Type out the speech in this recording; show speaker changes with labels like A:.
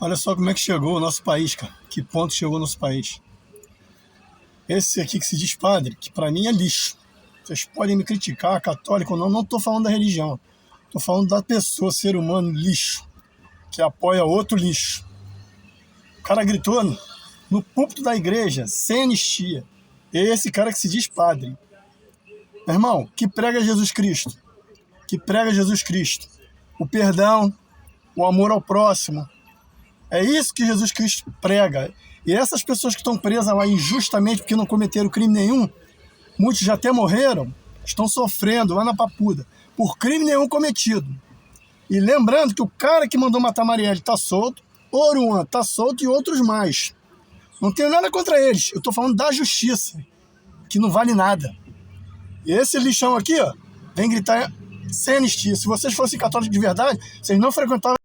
A: Olha só como é que chegou o nosso país, cara. Que ponto chegou o nosso país. Esse aqui que se diz padre, que pra mim é lixo. Vocês podem me criticar, católico ou não, não tô falando da religião. Tô falando da pessoa, ser humano, lixo, que apoia outro lixo. O cara gritou no púlpito da igreja, sem anistia. Esse cara que se diz padre. Meu irmão, que prega Jesus Cristo. Que prega Jesus Cristo. O perdão, o amor ao próximo. É isso que Jesus Cristo prega. E essas pessoas que estão presas lá injustamente porque não cometeram crime nenhum, muitos já até morreram, estão sofrendo lá na Papuda por crime nenhum cometido. E lembrando que o cara que mandou matar Marielle está solto, Oruan está solto e outros mais. Não tenho nada contra eles. Eu estou falando da justiça, que não vale nada. E esse lixão aqui, ó, vem gritar sem anistia. Se vocês fossem católicos de verdade, vocês não frequentavam...